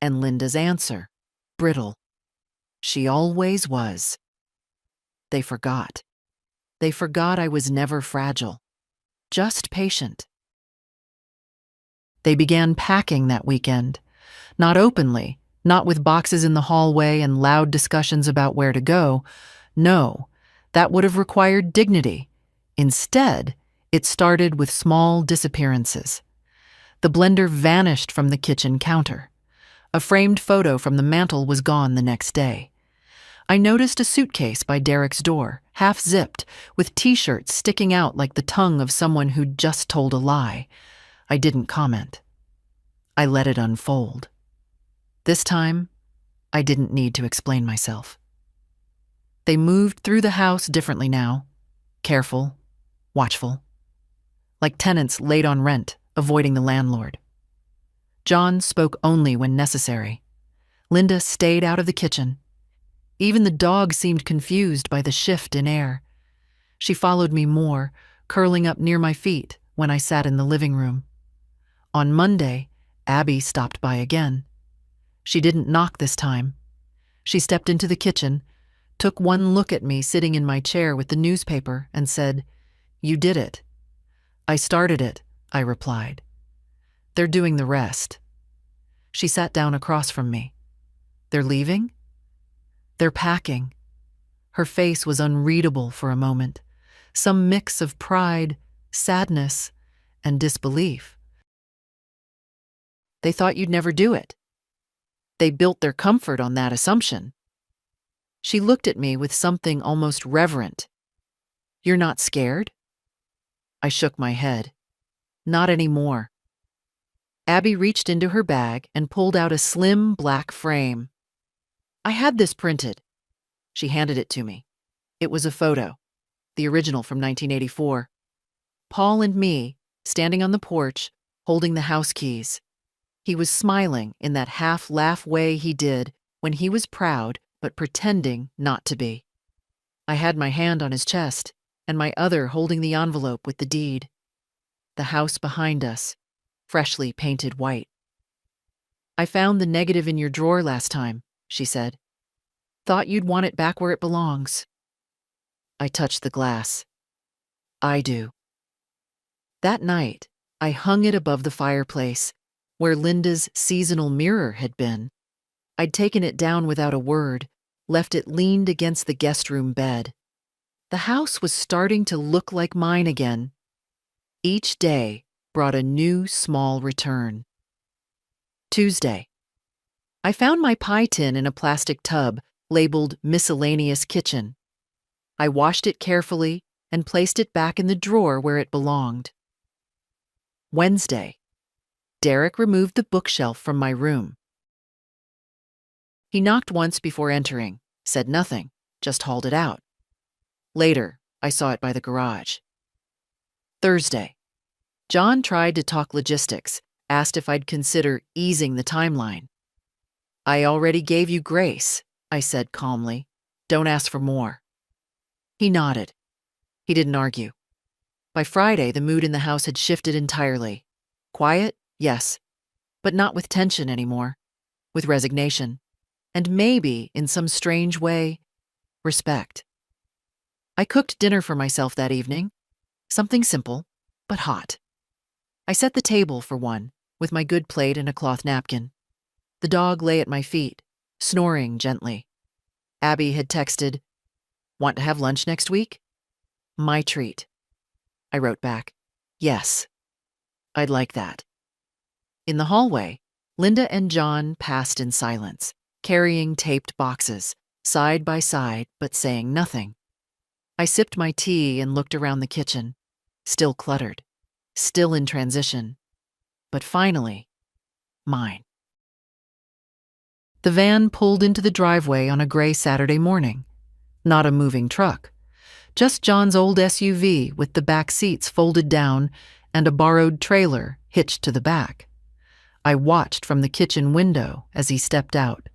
And Linda's answer, brittle. "She always was." They forgot. They forgot I was never fragile, just patient. They began packing that weekend, not openly, not with boxes in the hallway and loud discussions about where to go. No, that would have required dignity. Instead, it started with small disappearances. The blender vanished from the kitchen counter. A framed photo from the mantel was gone the next day. I noticed a suitcase by Derek's door, half-zipped, with t-shirts sticking out like the tongue of someone who'd just told a lie. I didn't comment. I let it unfold. This time, I didn't need to explain myself. They moved through the house differently now, careful, watchful, like tenants late on rent, avoiding the landlord. John spoke only when necessary. Linda stayed out of the kitchen. Even the dog seemed confused by the shift in air. She followed me more, curling up near my feet when I sat in the living room. On Monday, Abby stopped by again. She didn't knock this time. She stepped into the kitchen, took one look at me sitting in my chair with the newspaper, and said, "You did it." "I started it," I replied. "They're doing the rest." She sat down across from me. "They're leaving?" "They're packing." Her face was unreadable for a moment, some mix of pride, sadness, and disbelief. "They thought you'd never do it. They built their comfort on that assumption." She looked at me with something almost reverent. "You're not scared?" I shook my head. "Not anymore." Abby reached into her bag and pulled out a slim black frame. "I had this printed." She handed it to me. It was a photo, the original from 1984. Paul and me, standing on the porch, holding the house keys. He was smiling in that half-laugh way he did when he was proud but pretending not to be. I had my hand on his chest and my other holding the envelope with the deed. The house behind us, freshly painted white. "I found the negative in your drawer last time," she said. "Thought you'd want it back where it belongs." I touched the glass. "I do." That night, I hung it above the fireplace, where Linda's seasonal mirror had been. I'd taken it down without a word, left it leaned against the guest room bed. The house was starting to look like mine again. Each day brought a new small return. Tuesday. I found my pie tin in a plastic tub labeled Miscellaneous Kitchen. I washed it carefully and placed it back in the drawer where it belonged. Wednesday. Derek removed the bookshelf from my room. He knocked once before entering, said nothing, just hauled it out. Later, I saw it by the garage. Thursday. John tried to talk logistics, asked if I'd consider easing the timeline. "I already gave you grace," I said calmly. "Don't ask for more." He nodded. He didn't argue. By Friday, the mood in the house had shifted entirely. Quiet, yes, but not with tension anymore, with resignation, and maybe, in some strange way, respect. I cooked dinner for myself that evening, something simple, but hot. I set the table for one, with my good plate and a cloth napkin. The dog lay at my feet, snoring gently. Abby had texted, "Want to have lunch next week?" My treat. I wrote back, "Yes, I'd like that." In the hallway, Linda and John passed in silence, carrying taped boxes, side by side, but saying nothing. I sipped my tea and looked around the kitchen, still cluttered, still in transition, but finally, mine. The van pulled into the driveway on a gray Saturday morning. Not a moving truck, just John's old SUV with the back seats folded down and a borrowed trailer hitched to the back. I watched from the kitchen window as he stepped out,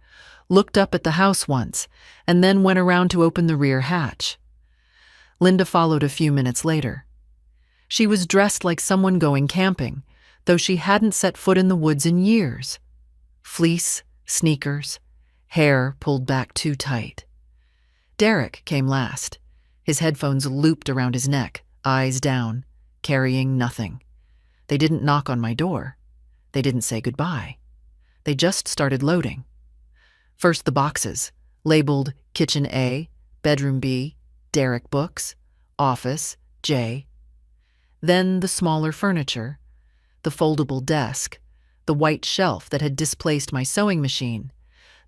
looked up at the house once, and then went around to open the rear hatch. Linda followed a few minutes later. She was dressed like someone going camping, though she hadn't set foot in the woods in years. Fleece, sneakers, hair pulled back too tight. Derek came last, his headphones looped around his neck, eyes down, carrying nothing. They didn't knock on my door. They didn't say goodbye. They just started loading. First the boxes, labeled Kitchen A, Bedroom B, Derek Books, Office J. Then the smaller furniture, the foldable desk, the white shelf that had displaced my sewing machine,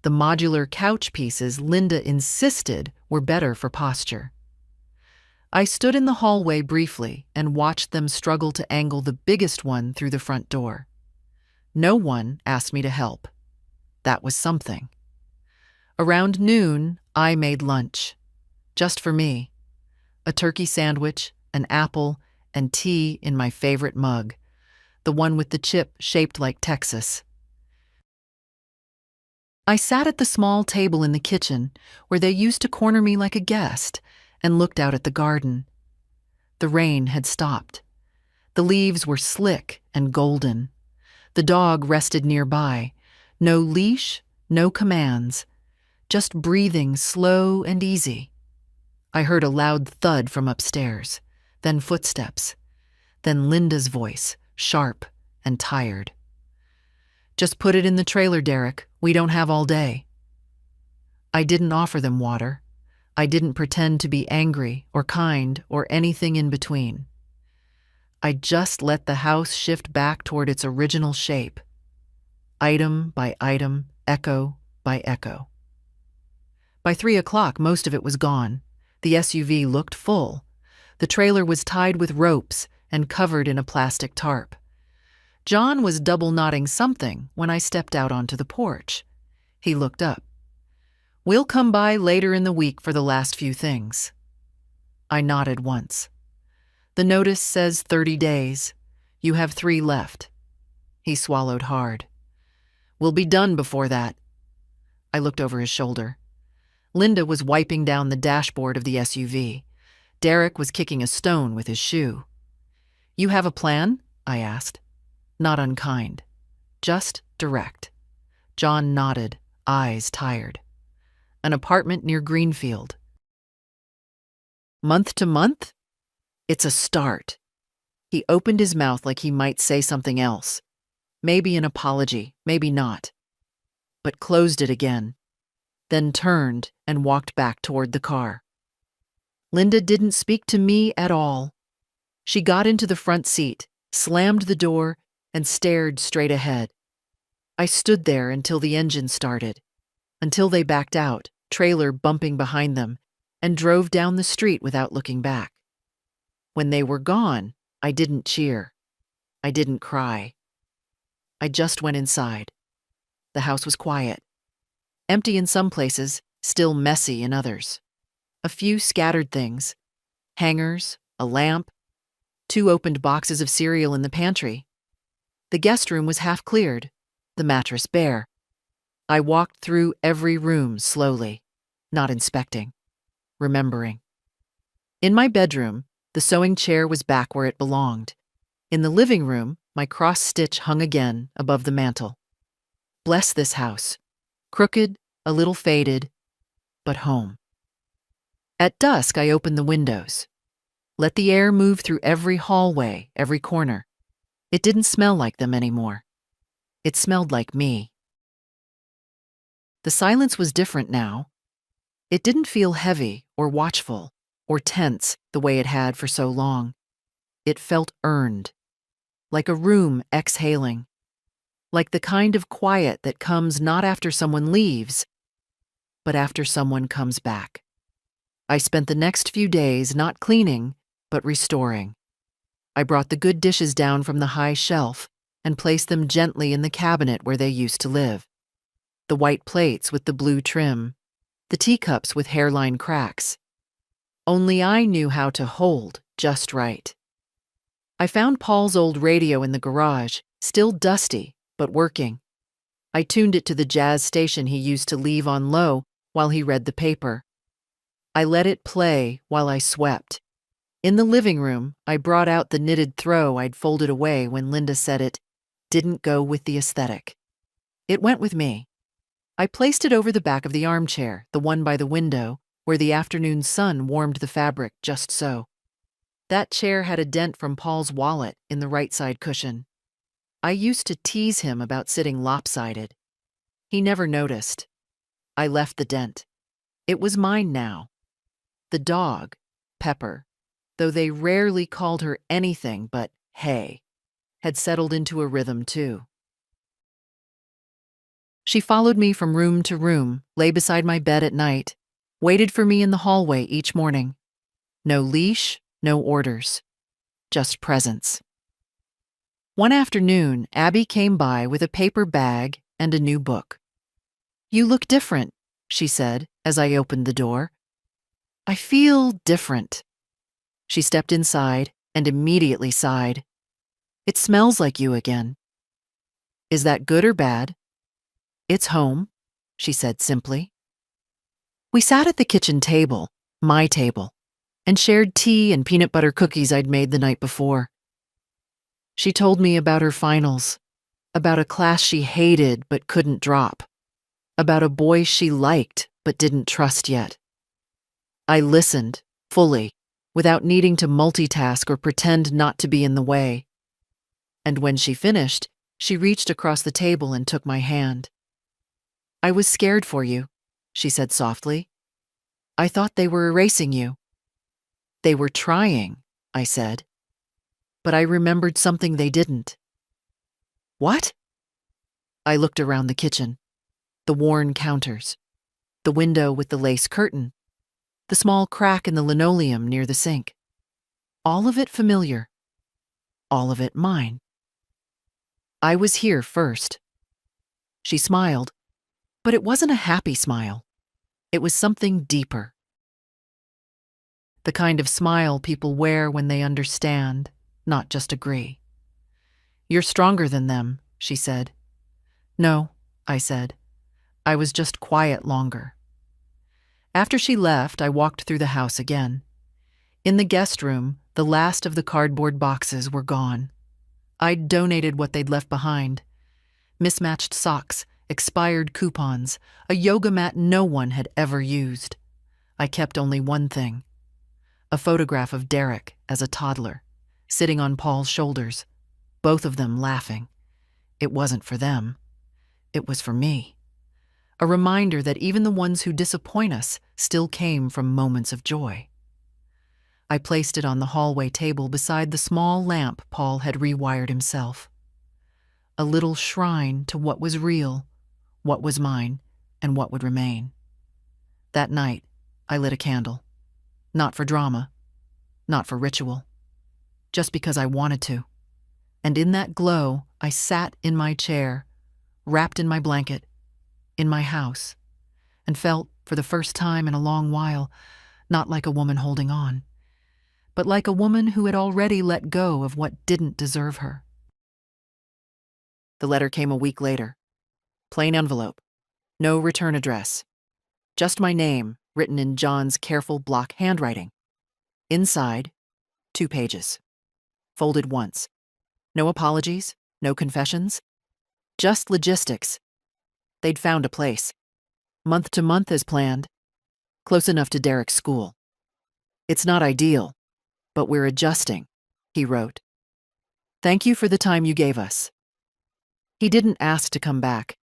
the modular couch pieces Linda insisted were better for posture. I stood in the hallway briefly and watched them struggle to angle the biggest one through the front door. No one asked me to help. That was something. Around noon, I made lunch. Just for me. A turkey sandwich, an apple, and tea in my favorite mug, the one with the chip shaped like Texas. I sat at the small table in the kitchen where they used to corner me like a guest and looked out at the garden. The rain had stopped. The leaves were slick and golden. The dog rested nearby. No leash, no commands, just breathing slow and easy. I heard a loud thud from upstairs, then footsteps, then Linda's voice, sharp and tired. "Just put it in the trailer, Derek. We don't have all day." I didn't offer them water. I didn't pretend to be angry or kind or anything in between. I just let the house shift back toward its original shape, item by item, echo by echo. By 3 o'clock, most of it was gone. The SUV looked full. The trailer was tied with ropes and covered in a plastic tarp. John was double knotting something when I stepped out onto the porch. He looked up. "We'll come by later in the week for the last few things." I nodded once. "The notice says 30 days. You have 3 left." He swallowed hard. "We'll be done before that." I looked over his shoulder. Linda was wiping down the dashboard of the SUV. Derek was kicking a stone with his shoe. "You have a plan?" I asked. Not unkind. Just direct. John nodded, eyes tired. "An apartment near Greenfield." "Month to month?" "It's a start." He opened his mouth like he might say something else. Maybe an apology, maybe not. But closed it again. Then turned and walked back toward the car. Linda didn't speak to me at all. She got into the front seat, slammed the door, and stared straight ahead. I stood there until the engine started, until they backed out, trailer bumping behind them, and drove down the street without looking back. When they were gone, I didn't cheer. I didn't cry. I just went inside. The house was quiet. Empty in some places, still messy in others. A few scattered things. Hangers, a lamp, 2 opened boxes of cereal in the pantry. The guest room was half cleared, the mattress bare. I walked through every room slowly, not inspecting, remembering. In my bedroom, the sewing chair was back where it belonged. In the living room, my cross stitch hung again above the mantel. Bless this house. Crooked, a little faded, but home. At dusk, I opened the windows. Let the air move through every hallway, every corner. It didn't smell like them anymore. It smelled like me. The silence was different now. It didn't feel heavy or watchful or tense the way it had for so long. It felt earned, like a room exhaling, like the kind of quiet that comes not after someone leaves, but after someone comes back. I spent the next few days not cleaning, but restoring. I brought the good dishes down from the high shelf and placed them gently in the cabinet where they used to live. The white plates with the blue trim, the teacups with hairline cracks. Only I knew how to hold just right. I found Paul's old radio in the garage, still dusty, but working. I tuned it to the jazz station he used to leave on low while he read the paper. I let it play while I swept. In the living room, I brought out the knitted throw I'd folded away when Linda said it didn't go with the aesthetic. It went with me. I placed it over the back of the armchair, the one by the window, where the afternoon sun warmed the fabric just so. That chair had a dent from Paul's wallet in the right side cushion. I used to tease him about sitting lopsided. He never noticed. I left the dent. It was mine now. The dog, Pepper, though they rarely called her anything but hey, had settled into a rhythm too. She followed me from room to room, lay beside my bed at night, waited for me in the hallway each morning. No leash, no orders, just presence. One afternoon, Abby came by with a paper bag and a new book. "You look different," she said as I opened the door. "I feel different." She stepped inside and immediately sighed. "It smells like you again." "Is that good or bad?" "It's home," she said simply. We sat at the kitchen table, my table, and shared tea and peanut butter cookies I'd made the night before. She told me about her finals, about a class she hated but couldn't drop, about a boy she liked but didn't trust yet. I listened, fully, without needing to multitask or pretend not to be in the way. And when she finished, she reached across the table and took my hand. "I was scared for you," she said softly. "I thought they were erasing you." "They were trying," I said. But I remembered something they didn't. "What?" I looked around the kitchen. The worn counters. The window with the lace curtain. The small crack in the linoleum near the sink. All of it familiar. All of it mine. I was here first." She smiled, but it wasn't a happy smile. It was something deeper. The kind of smile people wear when they understand, not just agree. "You're stronger than them," she said. "No," I said. "I was just quiet longer." After she left, I walked through the house again. In the guest room, the last of the cardboard boxes were gone. I'd donated what they'd left behind. Mismatched socks, expired coupons, a yoga mat no one had ever used. I kept only one thing: a photograph of Derek as a toddler, sitting on Paul's shoulders, both of them laughing. It wasn't for them. It was for me. A reminder that even the ones who disappoint us still came from moments of joy. I placed it on the hallway table beside the small lamp Paul had rewired himself. A little shrine to what was real, what was mine, and what would remain. That night, I lit a candle. Not for drama, not for ritual, just because I wanted to. And in that glow, I sat in my chair, wrapped in my blanket, in my house, and felt, for the first time in a long while, not like a woman holding on, but like a woman who had already let go of what didn't deserve her. The letter came a week later. Plain envelope. No return address. Just my name, written in John's careful block handwriting. Inside, 2 pages. Folded once. No apologies, no confessions. Just logistics. They'd found a place. Month to month as planned. Close enough to Derek's school. "It's not ideal, but we're adjusting," he wrote. "Thank you for the time you gave us." He didn't ask to come back.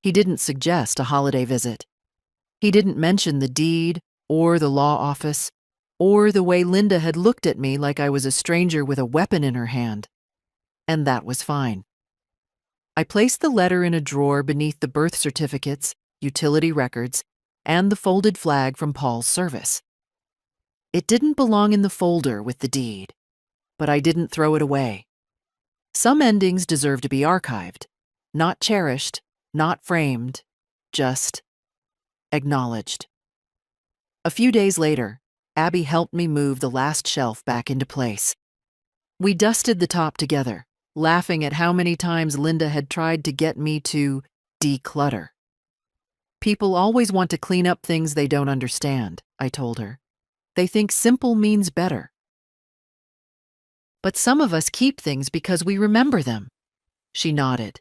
He didn't suggest a holiday visit. He didn't mention the deed, or the law office, or the way Linda had looked at me like I was a stranger with a weapon in her hand. And that was fine. I placed the letter in a drawer beneath the birth certificates, utility records, and the folded flag from Paul's service. It didn't belong in the folder with the deed, but I didn't throw it away. Some endings deserve to be archived, not cherished, not framed, just acknowledged. A few days later, Abby helped me move the last shelf back into place. We dusted the top together, laughing at how many times Linda had tried to get me to declutter. "People always want to clean up things they don't understand," I told her. "They think simple means better." "But some of us keep things because we remember them." She nodded.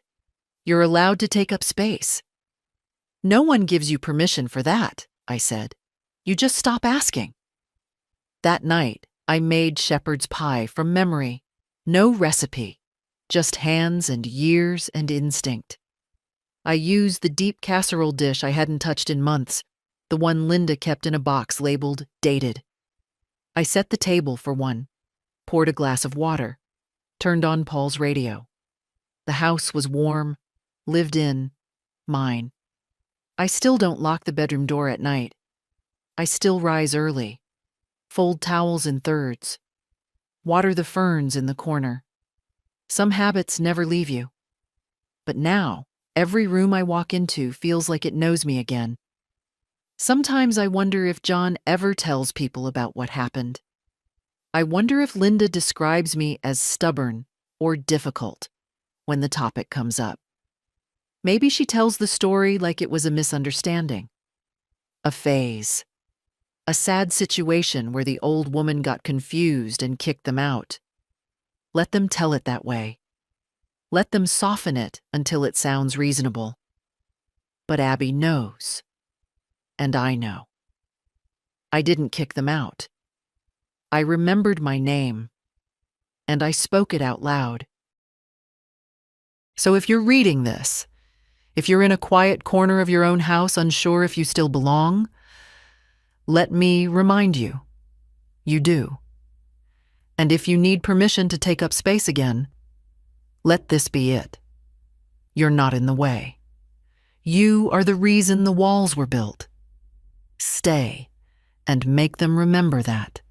"You're allowed to take up space." "No one gives you permission for that," I said. "You just stop asking." That night, I made shepherd's pie from memory. No recipe, just hands and years and instinct. I used the deep casserole dish I hadn't touched in months, the one Linda kept in a box labeled dated. I set the table for one, poured a glass of water, turned on Paul's radio. The house was warm, lived in, mine. I still don't lock the bedroom door at night. I still rise early, fold towels in thirds, water the ferns in the corner. Some habits never leave you. But now, every room I walk into feels like it knows me again. Sometimes I wonder if John ever tells people about what happened. I wonder if Linda describes me as stubborn or difficult when the topic comes up. Maybe she tells the story like it was a misunderstanding, a phase, a sad situation where the old woman got confused and kicked them out. Let them tell it that way. Let them soften it until it sounds reasonable. But Abby knows. And I know. I didn't kick them out. I remembered my name. And I spoke it out loud. So if you're reading this, if you're in a quiet corner of your own house unsure if you still belong, let me remind you, you do. And if you need permission to take up space again, let this be it. You're not in the way. You are the reason the walls were built. Stay and make them remember that.